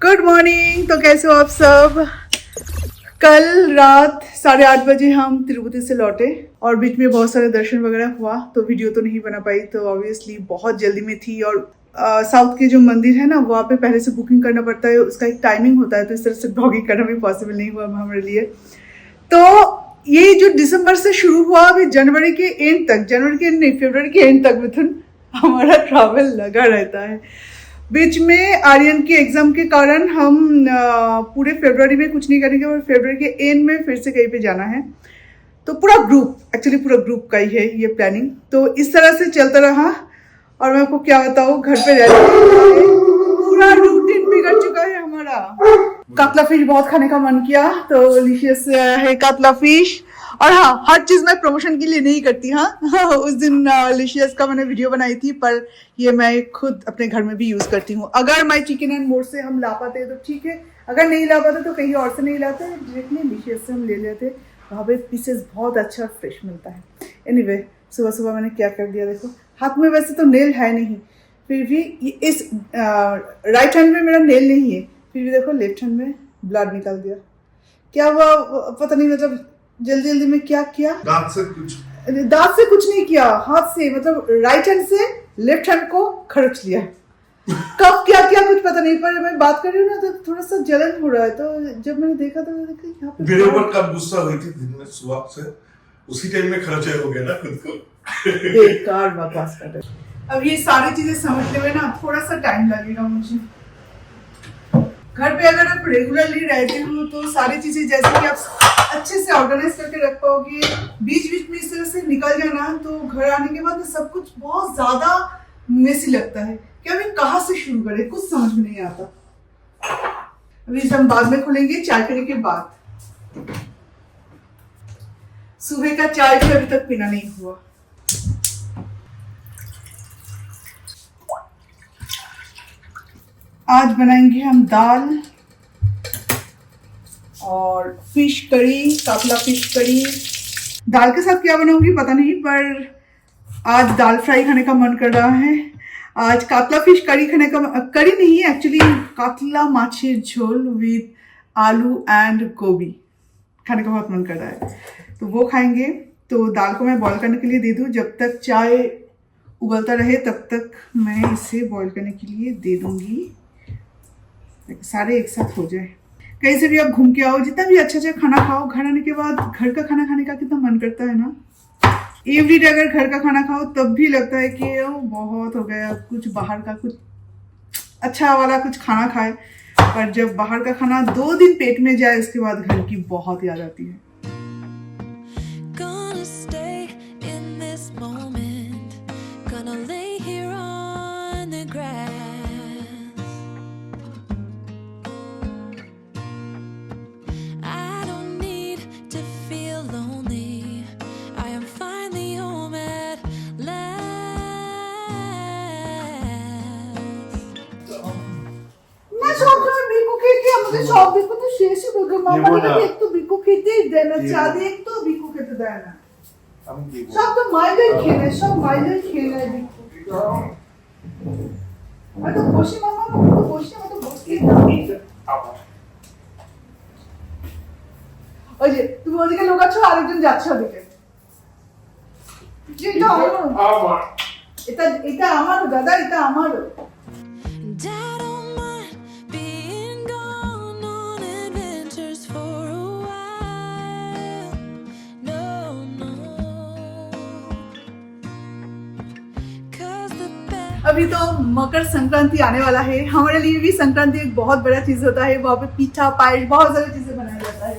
Good morning. तो कैसे हो आप सब। कल रात 8:30 बजे हम तिरुपति से लौटे और बीच में बहुत सारे दर्शन वगैरह हुआ, तो वीडियो तो नहीं बना पाई। तो ऑब्वियसली बहुत जल्दी में थी और साउथ के जो मंदिर है ना वहाँ पे पहले से बुकिंग करना पड़ता है, उसका एक टाइमिंग होता है, तो इस तरह से ब्लॉगिंग करना भी पॉसिबल नहीं हुआ हमारे लिए। तो ये जो दिसंबर से शुरू हुआ अभी जनवरी के एंड तक, जनवरी के एंड नहीं फरवरी के एंड तक मिथुन हमारा ट्रैवल लगा रहता है। बीच में आर्यन की एग्जाम के कारण हम पूरे फरवरी में कुछ नहीं करेंगे और फरवरी के एंड में फिर से कहीं पे जाना है। तो पूरा ग्रुप का ही है ये प्लानिंग। तो इस तरह से चलता रहा और मैं आपको क्या बताऊँ, घर पे रहते पूरा रूटीन बिगड़ चुका है हमारा। कातला फिश बहुत खाने का मन किया तो डिलीशियस है कातला फिश। और हाँ, हर चीज मैं प्रमोशन के लिए नहीं करती। हाँ उस दिन डिलीशियस का मैंने वीडियो बनाई थी, पर ये मैं खुद अपने घर में भी यूज करती हूँ। अगर माय चिकन एंड मोर से हम ला पाते तो ठीक है, अगर नहीं ला पाते तो कहीं और से नहीं लाते, डायरेक्टली डिलीशियस से हम ले लेते। वहाँ पे पीसेस बहुत अच्छा फ्रेश मिलता है। एनीवे, सुबह सुबह मैंने क्या कर दिया देखो। हाथ में वैसे तो नेल है नहीं, फिर भी इस राइट हैंड में मेरा नेल नहीं है, फिर भी देखो लेफ्ट हैंड में ब्लड निकाल दिया। क्या हुआ पता नहीं, मतलब जल्दी जल्दी में क्या किया। दांत से कुछ नहीं किया, हाथ से, मतलब राइट हैंड से लेफ्ट हैंड को खर्च लिया। कब क्या किया कुछ पता नहीं, पर मैं बात कर रही हूँ ना तो थोड़ा सा जलन हो रहा है। तो जब मैंने देखा तो मैंने देखा यहाँ पे मेरे ऊपर कब गुस्सा हुई थी दिन में सुबह से, उसी टाइम में खर्चे हो गया ना खुद को। बेकार बकवास कर रहे। अब ये सारी चीजें समझने में ना थोड़ा सा टाइम लगेगा मुझे। घर पे अगर आप रेगुलरली रहते हो तो सारी चीजें जैसे कि आप अच्छे से ऑर्गेनाइज करके रख पाओगे, बीच बीच में इस तरह से निकल जाना तो घर आने के बाद सब कुछ बहुत ज्यादा मेसी लगता है कि अभी कहाँ से शुरू करें, कुछ समझ में नहीं आता। अभी हम बाद में खोलेंगे चाय पीने के बाद। सुबह का चाय भी अभी तक पीना नहीं हुआ। आज बनाएंगे हम दाल और फिश करी, कातला फिश करी। दाल के साथ क्या बनाऊंगी पता नहीं, पर आज दाल फ्राई खाने का मन कर रहा है। आज कातला फिश करी खाने का, करी नहीं एक्चुअली, कातला माछेर झोल विद आलू एंड गोभी खाने का बहुत मन कर रहा है, तो वो खाएंगे। तो दाल को मैं बॉईल करने के लिए दे दूँ, जब तक चाय उबलता रहे तब तक मैं इसे बॉईल करने के लिए दे दूंगी, सारे एक साथ हो जाए। कहीं से भी आप घूम के आओ, जितना भी अच्छा खाना खाओ, घर आने के बाद घर का खाना खाने का कितना मन करता है ना। एवरीडे अगर घर का खाना खाओ तब भी लगता है कि बहुत हो गया, कुछ बाहर का कुछ अच्छा वाला कुछ खाना खाए। पर जब बाहर का खाना 2 दिन पेट में जाए उसके बाद घर की बहुत याद आती है। সব বিকু তো শেষই বলবো, মামাকে একটু বিকু খেতে দেয় না, চা দিয়ে একটু বিকু খেতে দেয় না। সব তো মাইলের খেয়ে নেয়, সব মাইলের খেয়ে নেয় বিকু। আর তো বসে মামা, তো বসে আমি তো বসে ওই যে তুমি ওদিকে লোক আছো, আরেকজন যাচ্ছে ওদিকে। এটা আমার, এটা আমারও দাদা, এটা আমারও। अभी तो मकर संक्रांति आने वाला है, हमारे लिए भी संक्रांति एक बहुत बड़ा चीज होता है। वहाँ पे पीठा पायस बहुत सारी चीजें बनाया जाता है।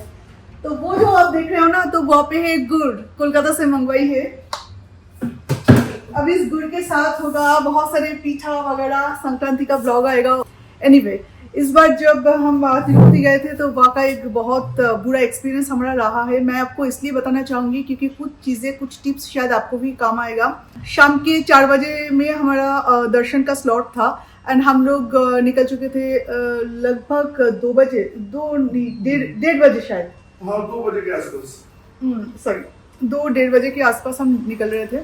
तो वो जो आप देख रहे हो ना, तो वहाँ पे है गुड़, कोलकाता से मंगवाई है। अब इस गुड़ के साथ होगा बहुत सारे पीठा वगैरह, संक्रांति का ब्लॉग आएगा। एनीवे, इस बार जब हम तिरुपति गए थे तो वहाँ का एक बहुत बुरा एक्सपीरियंस हमारा रहा है। मैं आपको इसलिए बताना चाहूँगी क्योंकि कुछ चीज़ें, कुछ टिप्स शायद आपको भी काम आएगा। शाम के 4 बजे में हमारा दर्शन का स्लॉट था एंड हम लोग निकल चुके थे लगभग 2 बजे, 1:30 बजे शायद, हाँ 2 बजे के आसपास, सॉरी 2-1:30 बजे के आसपास हम निकल रहे थे।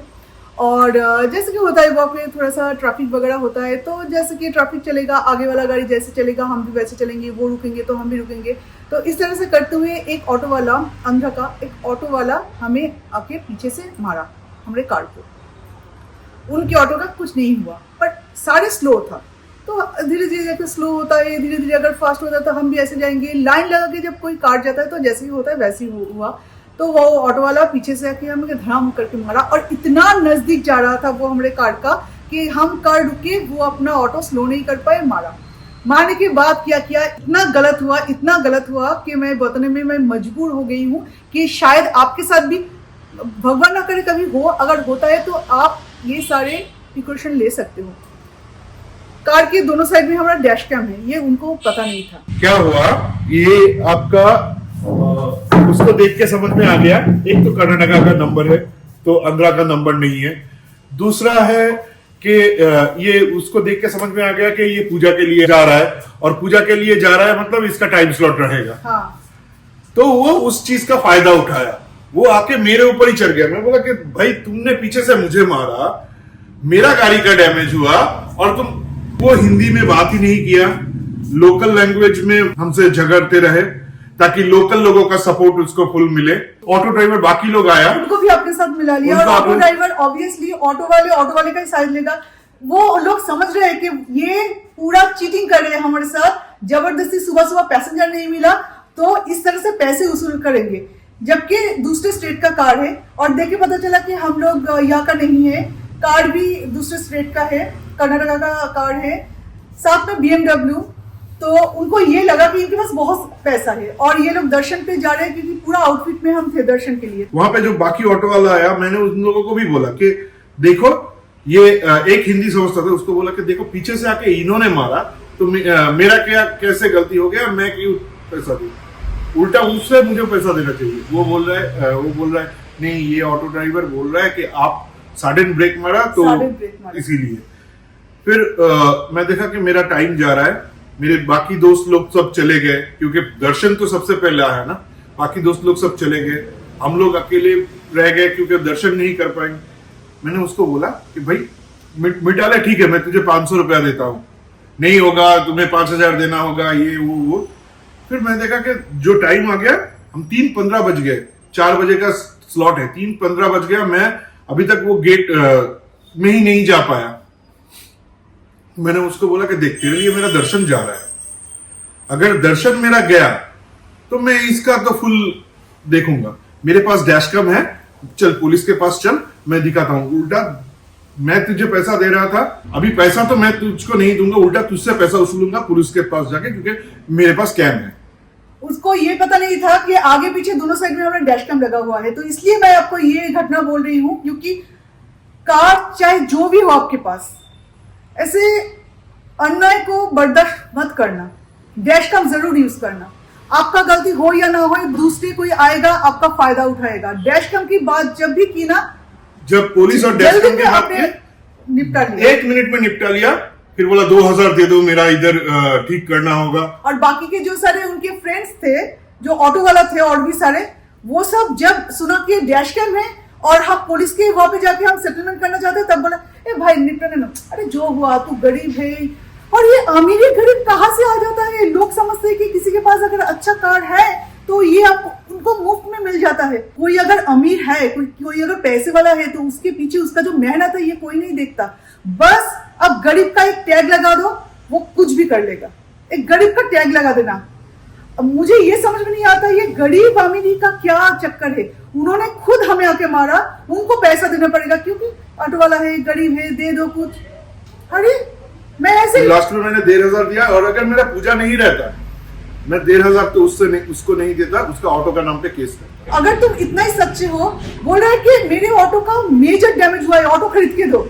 और जैसे कि होता है वहाँ पे थोड़ा सा ट्रैफिक वगैरह होता है, तो जैसे कि ट्रैफिक चलेगा, आगे वाला गाड़ी जैसे चलेगा हम भी वैसे चलेंगे, वो रुकेंगे तो हम भी रुकेंगे। तो इस तरह से करते हुए एक ऑटो वाला, आंध्रा का एक ऑटो वाला हमें आके पीछे से मारा हमारे कार को। उनके ऑटो का कुछ नहीं हुआ, पर सारे स्लो था। तो धीरे धीरे जैसे स्लो होता है, धीरे धीरे अगर फास्ट होता है तो हम भी ऐसे जाएंगे। लाइन लगा के जब कोई कार जाता है तो जैसे ही होता है वैसे ही हुआ। तो वो ऑटो वाला पीछे से आके हमें धड़ाम करके मारा, और इतना नजदीक जा रहा था वो हमारे कार का कि हम कार रुके, वो अपना ऑटो स्लो नहीं कर पाए, मारा। मारने के बाद क्या किया, इतना गलत हुआ कि मैं बताने में मैं मजबूर हो गई हूँ कि शायद आपके साथ भी, भगवान ना करे कभी हो, अगर होता है तो आप ये सारे प्रिकॉशन ले सकते हो। कार के दोनों साइड में हमारा डैश कैम है, ये उनको पता नहीं था। क्या हुआ, ये आपका उसको देख के समझ में आ गया, एक तो कर्नाटका का नंबर है तो आंध्रा का नंबर नहीं है। दूसरा है कि ये उसको देख के समझ में आ गया कि ये पूजा के लिए जा रहा है, और पूजा के लिए जा रहा है मतलब इसका टाइम स्लॉट रहेगा। हाँ। तो वो उस चीज का फायदा उठाया, वो आके मेरे ऊपर ही चढ़ गया। मैं बोला कि भाई तुमने पीछे से मुझे मारा, मेरा गाड़ी का डैमेज हुआ, और तुम, वो हिंदी में बात ही नहीं किया, लोकल लैंग्वेज में हमसे झगड़ते रहे ताकि लोकल लोगों का सपोर्ट उसको फुल मिले। ऑटो ड्राइवर बाकी लोग आया, उनको भी आपके साथ मिला लिया, और ऑटो ड्राइवर ऑब्वियसली ऑटो वाले का ही साइड लेगा। वो लोग समझ रहे हैं कि ये पूरा चीटिंग कर रहे हैं हमारे साथ, जबरदस्ती सुबह पैसेंजर नहीं मिला तो इस तरह से पैसे वसूल करेंगे, जबकि दूसरे स्टेट का कार है। और देख के पता चला कि हम लोग यहाँ का नहीं है, कार भी दूसरे स्टेट का है, कर्नाटका का कार है, साथ में BMW। तो उनको ये लगा कि इनके पास बहुत पैसा है, और ये लोग दर्शन पे जा रहे हैं क्योंकि पूरा आउटफिट में हम थे दर्शन के लिए। वहां पे जो बाकी ऑटो वाला आया, मैंने उन लोगों को भी बोला कि देखो, ये एक हिंदी समझता था, उसको बोला कि देखो पीछे से आके इन्होंने मारा तो मेरा क्या कैसे गलती हो गया, मैं क्यों पैसा दूं, उल्टा उससे मुझे पैसा देना चाहिए। वो बोल रहा है नहीं, ये ऑटो ड्राइवर बोल रहा है कि आप सडन ब्रेक मारा तो इसीलिए। फिर मैं देखा कि मेरा टाइम जा रहा है, मेरे बाकी दोस्त लोग सब चले गए, क्योंकि दर्शन तो सबसे पहले आया ना, बाकी दोस्त लोग सब चले गए, हम लोग अकेले रह गए क्योंकि दर्शन नहीं कर पाएंगे। मैंने उसको बोला कि भाई मिटा ले, ठीक है मैं तुझे 500 रुपया देता हूँ, नहीं होगा तुम्हें 5000 देना होगा, ये वो। फिर मैं देखा कि जो टाइम आ गया, हम 3:15 बज गए, 4 बजे का स्लॉट है, 3:15 बज गया, मैं अभी तक वो गेट में ही नहीं जा पाया। मैंने उसको बोला कि देखते रहिए, मेरा दर्शन जा रहा है, अगर दर्शन मेरा गया तो मैं इसका तो फुल देखूंगा। मेरे पास डैश कैम है, चल पुलिस के पास चल, मैं दिखाता हूँ। उल्टा मैं तुझे पैसा दे रहा था, अभी पैसा तो मैं तुझको नहीं दूंगा, उल्टा तुझसे पैसा वसूलूंगा पुलिस के पास जाके, क्योंकि मेरे पास कैम है। उसको ये पता नहीं था कि आगे पीछे दोनों साइड में हमारा डैश कैम लगा हुआ है। तो इसलिए मैं आपको ये घटना बोल रही हूँ, क्योंकि कार चाहे जो भी हो आपके पास, ऐसे अन्याय को बर्दाश्त मत करना, डैश कैम जरूर यूज करना। आपका गलती हो या ना हो, दूसरे कोई आएगा आपका फायदा उठाएगा। डैश कैम की बात जब भी की ना, जब पुलिस और डैश कैम की बात की, निपटा लिया, 1 मिनट में निपटा लिया। फिर बोला 2000 दे दो, मेरा इधर ठीक करना होगा। और बाकी के जो सारे उनके फ्रेंड्स थे, जो ऑटो वाला थे और भी सारे, वो सब जब सुना कि डैश कैम है और हम पुलिस के वहां पे जाके हम सेटलमेंट करना चाहते हैं, तब बोला ए भाई निपटने ना, अरे जो हुआ, तू गरीब है। और ये अमीर गरीब कहाँ से आ जाता है? लोग समझते हैं कि किसी के पास अगर अच्छा कार है तो ये आपको उनको मुफ्त में मिल जाता है। कोई अगर अमीर है, कोई अगर पैसे वाला है, तो उसके पीछे उसका जो मेहनत है ये कोई नहीं देखता। बस अब गरीब का एक टैग लगा दो, वो कुछ भी कर लेगा। एक गरीब का टैग लगा देना। अब मुझे ये समझ में नहीं आता ये गरीब अमीरी का क्या चक्कर है। उन्होंने खुद हमें आके मारा, उनको पैसा देना पड़ेगा क्योंकि ऑटो वाला है, गरीब है, दे दो कुछ। अरे मैं ऐसे लास्ट में मैंने 1500 दिया, और अगर मेरा पूजा नहीं रहता, मैं 1500 तो उसको नहीं देता, उसका ऑटो का नाम पे केस करता। अगर तुम इतना ही सच्चे हो, बोल रहे कि मेरे ऑटो का मेजर डैमेज हुआ है, ऑटो खरीद के दो।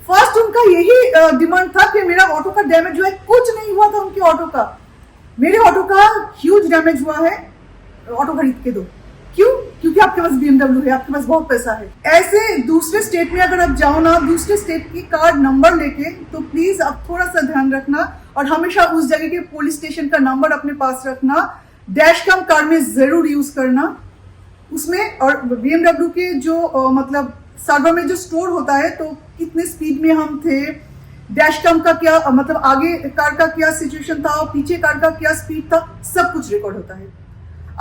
फर्स्ट उनका यही डिमांड था कि मेरा ऑटो का डैमेज हुआ है। कुछ नहीं हुआ था उनके ऑटो का, मेरे ऑटो का ह्यूज डैमेज हुआ है, ऑटो खरीद के दो। क्यों? क्योंकि आपके पास BMW है, आपके पास बहुत पैसा है। ऐसे दूसरे स्टेट में अगर आप जाओ ना, दूसरे स्टेट की कार नंबर लेके, तो प्लीज आप थोड़ा सा ध्यान रखना, और हमेशा उस जगह के पुलिस स्टेशन का नंबर अपने पास रखना। डैश कैम कार में जरूर यूज करना उसमें। और BMW के जो मतलब सर्वर में जो स्टोर होता है, तो कितने स्पीड में हम थे, डैश कैम का क्या मतलब आगे कार का क्या सिचुएशन था और पीछे कार का क्या स्पीड था, सब कुछ रिकॉर्ड होता है।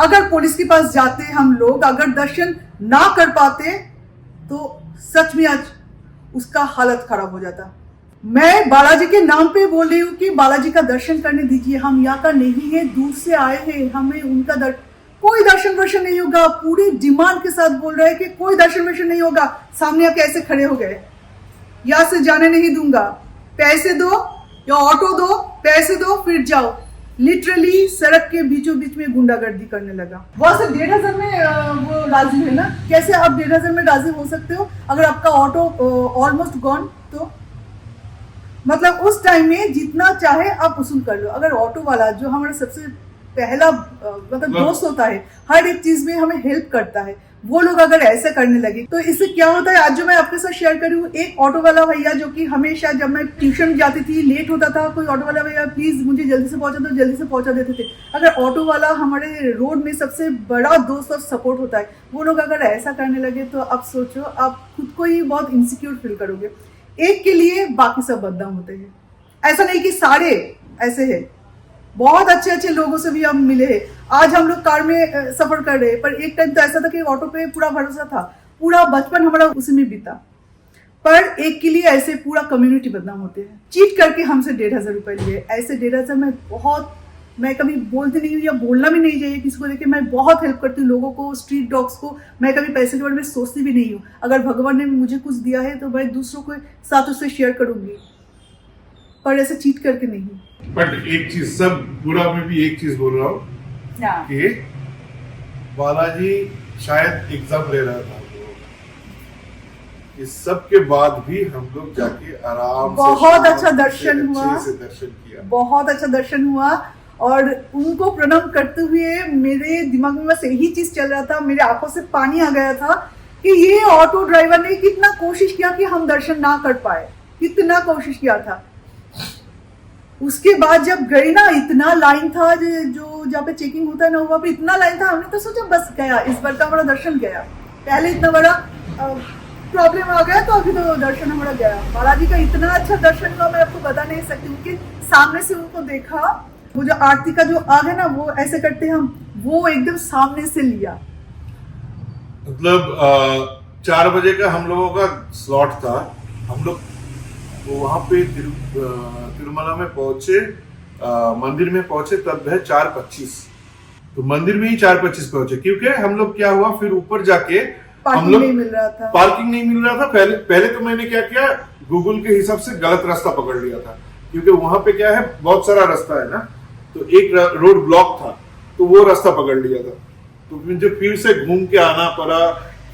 अगर पुलिस के पास जाते हम लोग, अगर दर्शन ना कर पाते तो सच में आज उसका हालत खराब हो जाता। मैं बालाजी के नाम पे बोल रही हूँ कि बालाजी का दर्शन करने दीजिए। हम यहाँ का नहीं है, दूर से आए हैं, हमें उनका कोई दर्शन वर्शन नहीं होगा। पूरी डिमांड के साथ बोल रहे हैं कि कोई दर्शन वर्शन नहीं होगा। सामने आके ऐसे खड़े हो गए, यहाँ से जाने नहीं दूंगा, पैसे दो या ऑटो दो, पैसे दो फिर जाओ। लिटरली सड़क के बीचों बीच में गुंडागर्दी करने लगा। वहां से 1500 में वो राजी है ना, कैसे आप 1500 में राजी हो सकते हो अगर आपका ऑटो ऑलमोस्ट गॉन? तो मतलब उस टाइम में जितना चाहे आप वसूल कर लो। अगर ऑटो वाला जो हमारा सबसे पहला मतलब दोस्त होता है, हर एक चीज में हमें हेल्प करता है, वो लोग अगर ऐसे करने लगे तो इससे क्या होता है। आज जो मैं आपके साथ शेयर करी हूँ, एक ऑटो वाला भैया जो कि हमेशा जब मैं ट्यूशन जाती थी, लेट होता था, कोई ऑटो वाला भैया प्लीज मुझे जल्दी से पहुंचा दो, जल्दी से पहुंचा देते थे। अगर ऑटो वाला हमारे रोड में सबसे बड़ा दोस्त और सपोर्ट होता है, वो लोग अगर ऐसा करने लगे तो अब सोचो, आप खुद को ही बहुत इनसिक्योर फील करोगे। एक के लिए बाकी सब बदनाम होते हैं। ऐसा नहीं कि सारे ऐसे है, बहुत अच्छे अच्छे लोगों से भी हम मिले हैं। आज हम लोग कार में सफर कर रहे हैं, पर एक टाइम तो ऐसा था कि ऑटो पे पूरा भरोसा था, पूरा बचपन हमारा उसी में बीता। पर एक के लिए ऐसे पूरा कम्युनिटी बदनाम होते हैं। चीट करके हमसे 1500 रुपए लिए। ऐसे 1500 में बहुत, मैं कभी बोलती नहीं हूँ या बोलना भी नहीं चाहिए किसी को लेके। मैं बहुत हेल्प करती हूँ लोगों को, स्ट्रीट डॉग्स को। मैं कभी पैसे के बारे में सोचती भी नहीं हूँ। अगर भगवान ने मुझे कुछ दिया है तो मैं दूसरों के साथ उससे शेयर करूंगी, पर ऐसे चीट करके नहीं। बट एक चीज, सब बुरा में भी एक चीज बोल रहा हूँ कि बालाजी शायद एग्जाम ले रहा था। इस सब के बाद भी हम लोग जाके आराम बहुत अच्छा दर्शन हुआ, अच्छे से दर्शन किया, बहुत अच्छा दर्शन हुआ। और उनको प्रणाम करते हुए मेरे दिमाग में बस यही चीज चल रहा था, मेरे आंखों से पानी आ गया था कि ये ऑटो ड्राइवर ने कितना कोशिश किया कि हम दर्शन ना कर पाए, कितना कोशिश किया था। उसके बाद जब गई ना, इतना लाइन था, जो जहाँ पे चेकिंग होता है ना, वहाँ पे इतना लाइन था। हमने तो सोचा बस गया, इस बार का हमारा दर्शन गया। पहले इतना बड़ा प्रॉब्लम आ गया तो अभी तो दर्शन हमारा गया। बालाजी का इतना अच्छा दर्शन हुआ, मैं आपको बता नहीं सकती हूँ कि सामने से उनको देखा। वो जो आरती का जो आग है ना, वो ऐसे करते हम, वो एकदम सामने से लिया। मतलब 4 बजे का हम लोगों का स्लॉट था। हम लोग वहां पे तिरुमला में पहुंचे, मंदिर में पहुंचे तब है 4:25। तो मंदिर में ही 4:25 पहुंचे, क्योंकि हम लोग क्या हुआ, फिर ऊपर जाके हम लोग नहीं मिल रहा था, पार्किंग नहीं मिल रहा था। पहले तो मैंने क्या किया, गूगल के हिसाब से गलत रास्ता पकड़ लिया था, क्योंकि वहां पे क्या है, बहुत सारा रास्ता है ना, तो एक रोड ब्लॉक था, तो वो रास्ता पकड़ लिया था। तो मुझे फिर से घूम के आना पड़ा।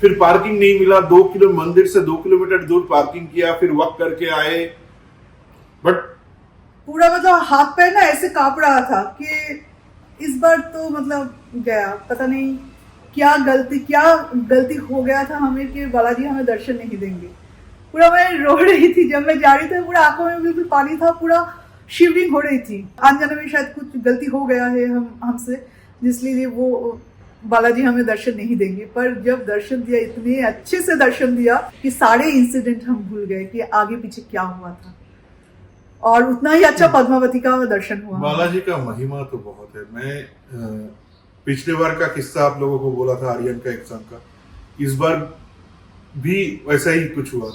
फिर पार्किंग नहीं मिला, 2 किलो मंदिर से 2 किलोमीटर दूर पार्किंग किया, फिर वॉक करके आए। बट पूरा मतलब हाथ पैर ना ऐसे कांप रहा था कि इस बार तो मतलब गया। पता नहीं क्या गलती हो गया था हमें कि बालाजी हमें दर्शन नहीं देंगे। पूरा मैं रो रही थी जब मैं जा रही थी, पूरा आंखों में बिल्कुल पानी था, पूरा शिवरिंग हो रही थी। अनजाने में शायद कुछ गलती हो गया है हमसे, जिसलिए वो बालाजी हमें दर्शन नहीं देंगे। पर जब दर्शन दिया, इतने अच्छे से दर्शन दिया कि सारे इंसिडेंट हम भूल गए कि आगे पीछे क्या हुआ था। और उतना ही अच्छा पद्मावती का दर्शन हुआ। बालाजी का महिमा तो बहुत है। मैं पिछले बार का किस्सा आप लोगों को बोला था, आर्यन का एग्जाम का, इस बार भी वैसा ही कुछ हुआ।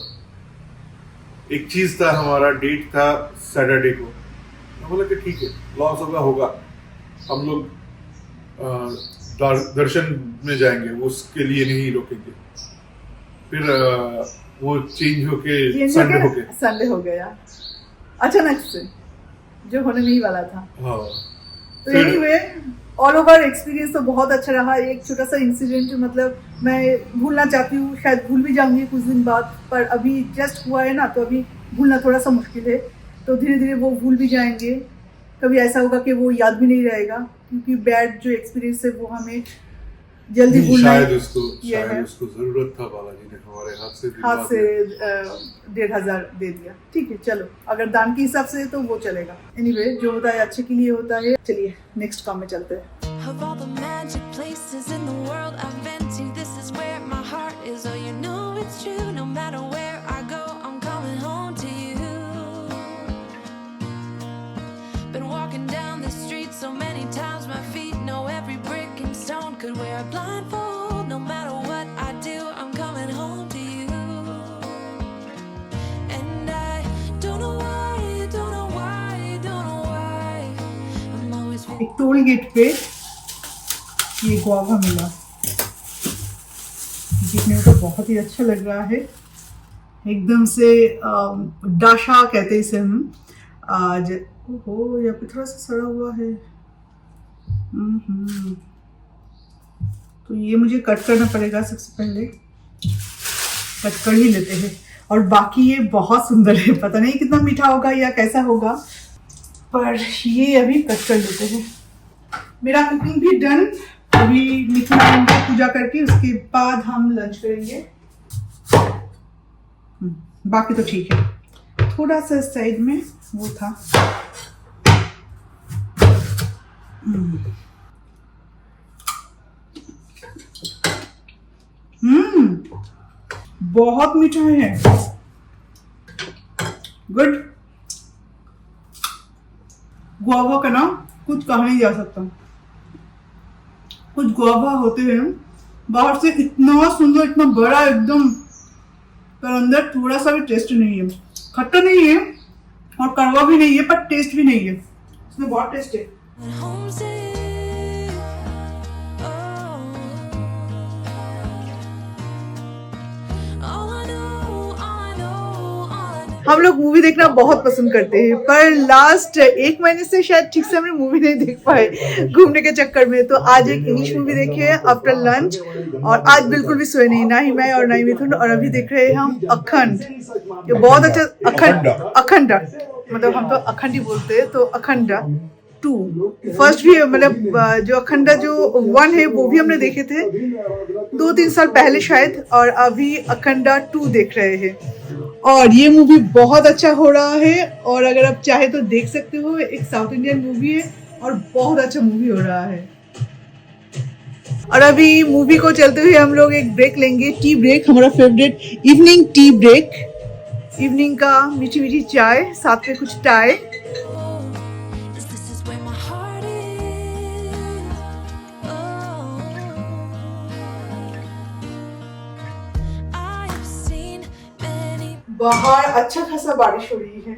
एक चीज था, हमारा डेट था सैटरडे को। मैं बोला कि ठीक है, लॉस होगा, हम लोग दर्शन में जाएंगे, उसके लिए नहीं रोकेंगे। फिर वो चेंज होके संडे हो गया अचानक से, जो होने नहीं वाला था। हाँ। तो एनीवे ऑल ओवर एक्सपीरियंस तो बहुत अच्छा रहा। एक छोटा सा इंसिडेंट मतलब मैं भूलना चाहती हूँ, शायद भूल भी जाऊंगी कुछ दिन बाद, पर अभी जस्ट हुआ है ना, तो अभी भूलना थोड़ा सा मुश्किल है। तो धीरे धीरे वो भूल भी जाएंगे। कभी ऐसा होगा कि वो याद भी नहीं रहेगा, क्योंकि बैड जो एक्सपीरियंस है वो हमें जल्दी भूलना शायद उसको जरूरत था। बालाजी ने हमारे हाथ से 1500 दे दिया। ठीक है, चलो, अगर दान के हिसाब से तो वो चलेगा। एनीवे, जो होता है अच्छे के लिए होता है। चलिए नेक्स्ट काम में चलते हैं। Of all the magic places in the world I've been to, this is where my heart is. Oh, you know it's true. No matter where I go, I'm coming home to you. Been walking down the street so many times, my feet know every brick and stone. Could wear a blindfold, no matter what I do, I'm coming home to you. And I don't know why, don't know why, don't know why I'm always एक toll gate पे ये guava मिला, दिखने में तो बहुत ही अच्छा लग रहा है, एकदम से डाशा कहते हैं इसे हम। आज ओहो, यहाँ पे थोड़ा सा सड़ा हुआ है। तो ये मुझे कट करना पड़ेगा, सबसे पहले कट कर ही लेते हैं। और बाकी ये बहुत सुंदर है, पता नहीं कितना मीठा होगा या कैसा होगा, पर ये अभी कट कर लेते हैं। मेरा कुकिंग भी डन। अभी मिथुन को पूजा करके उसके बाद हम लंच करेंगे। बाकी तो ठीक है, थोड़ा सा साइड में वो था। बहुत मीठा है, गुड। गुआवा का नाम कुछ कहा नहीं जा सकता। कुछ गुआवा होते हैं बाहर से इतना सुंदर, इतना बड़ा एकदम, पर अंदर थोड़ा सा भी टेस्ट नहीं है। खट्टा नहीं है और कड़वा भी नहीं है, पर टेस्ट भी नहीं है। इसमें बहुत टेस्ट है। home safe. Oh, all I know, all I know. हम लोग मूवी देखना बहुत पसंद करते हैं, पर लास्ट 1 महीने से शायद ठीक से हमने मूवी नहीं देख पाए घूमने के चक्कर में। तो आज एक इंग्लिश मूवी देखे आफ्टर लंच, और आज बिल्कुल भी सोए नहीं, ना ही मैं और ना ही मिथुन। और अभी देख रहे हैं हम अखंड। ये बहुत अच्छा, अखंड मतलब हम तो अखंड ही बोलते हैं। तो अखंड 2 फर्स्ट भी, मतलब जो अखंड जो 1 है वो भी हमने देखे थे 2-3 साल पहले शायद, और अभी अखंड 2 देख रहे हैं। और ये मूवी बहुत अच्छा हो रहा है, और अगर आप चाहे तो देख सकते हो। एक साउथ इंडियन मूवी है और बहुत अच्छा मूवी हो रहा है। और अभी मूवी को चलते हुए हम लोग एक ब्रेक लेंगे, टी ब्रेक, हमारा favourite evening tea break. Evening का मीठी मीठी चाय, साथ में कुछ टाय। This is where my heart is. Oh, I have seen many. बाहर अच्छा खासा बारिश हो रही है,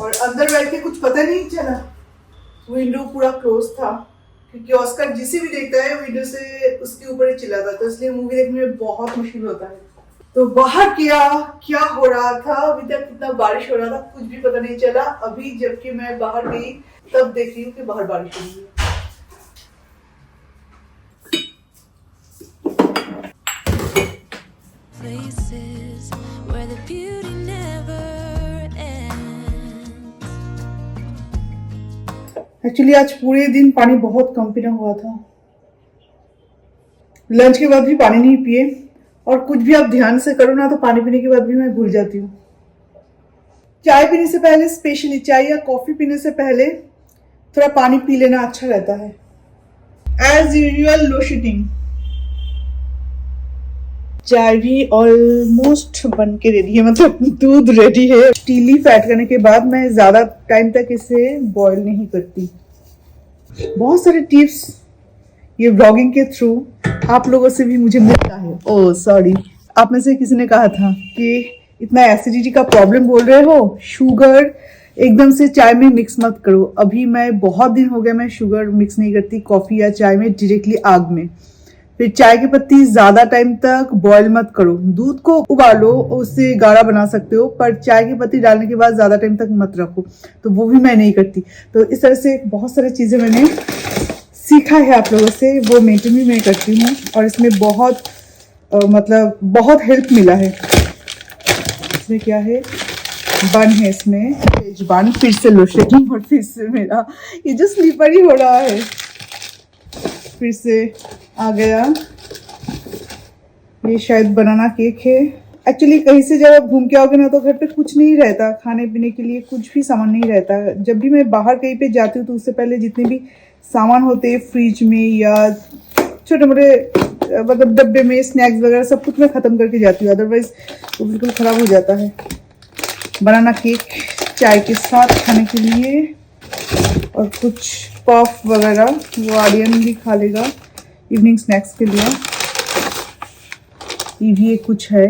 और अंदर बैठ के कुछ पता नहीं चला। विंडो पूरा क्लोज था, क्योंकि ऑस्कर जिसे भी देखता है विंडो से उसके ऊपर ही चिल्लाता, तो इसलिए मूवी देखने में बहुत मुश्किल होता है। तो बाहर क्या हो रहा था, अभी तक कितना बारिश हो रहा था कुछ भी पता नहीं चला। अभी जबकि मैं बाहर गई तब देख रही हूँ कि बाहर बारिश हो रही है। Places where the beauty never ends. Actually आज पूरे दिन पानी बहुत कम पीना हुआ था। लंच के बाद भी पानी नहीं पिए, और कुछ भी आप ध्यान से करो ना तो पानी पीने के बाद भी मैं भूल जाती हूँ। चाय पीने से पहले, स्पेशली चाय या कॉफी पीने से पहले थोड़ा पानी पी लेना अच्छा रहता है। एज यूजुअल लो शीटिंग। चाय भी ऑलमोस्ट बन के रेडी है, मतलब दूध रेडी है। टी लीफ ऐड करने के बाद मैं ज्यादा टाइम तक इसे बॉईल नहीं करती। बहुत सारे टिप्स ये ब्लॉगिंग के थ्रू आप लोगों से भी मुझे मिलता है। ओह सॉरी, आप में से किसी ने कहा था कि इतना एसिडिटी का प्रॉब्लम बोल रहे हो, शुगर एकदम से चाय में मिक्स मत करो। अभी मैं बहुत दिन हो गया मैं शुगर मिक्स नहीं करती कॉफी या चाय में, डायरेक्टली आग में। फिर चाय की पत्ती ज्यादा टाइम तक बॉईल मत करो। दूध को उबालो, उससे गाढ़ा बना सकते हो, पर चाय की पत्ती डालने के बाद ज्यादा टाइम तक मत रखो। तो वो भी मैं नहीं करती। तो इस तरह से बहुत सारी चीजें मैंने सीखा है आप लोगों से, वो मेंटेन भी मैं करती हूँ, और इसमें बहुत मतलब बहुत हेल्प मिला है। इसमें क्या है, बन है, इसमें वेज बन। फिर से लो शेकिंग, और फिर से मेरा ये जो स्लीपर ही हो रहा है, फिर से आ गया। ये शायद बनाना केक है। एक्चुअली कहीं से जब आप घूम के आओगे ना तो घर पे कुछ नहीं रहता, खाने पीने के लिए कुछ भी सामान नहीं रहता। जब भी मैं बाहर कहीं पे जाती हूँ तो उससे पहले जितने भी सामान होते हैं फ्रिज में या छोटे मोटे मतलब डब्बे में स्नैक्स वगैरह सब कुछ मैं ख़त्म करके जाती हूँ, अदरवाइज वो बिल्कुल ख़राब हो जाता है। बनाना केक चाय के साथ खाने के लिए, और कुछ पफ वगैरह वो आर्यन भी खा लेगा इवनिंग स्नैक्स के लिए। ये भी एक कुछ है,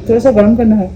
थोड़ा सा गर्म करना है।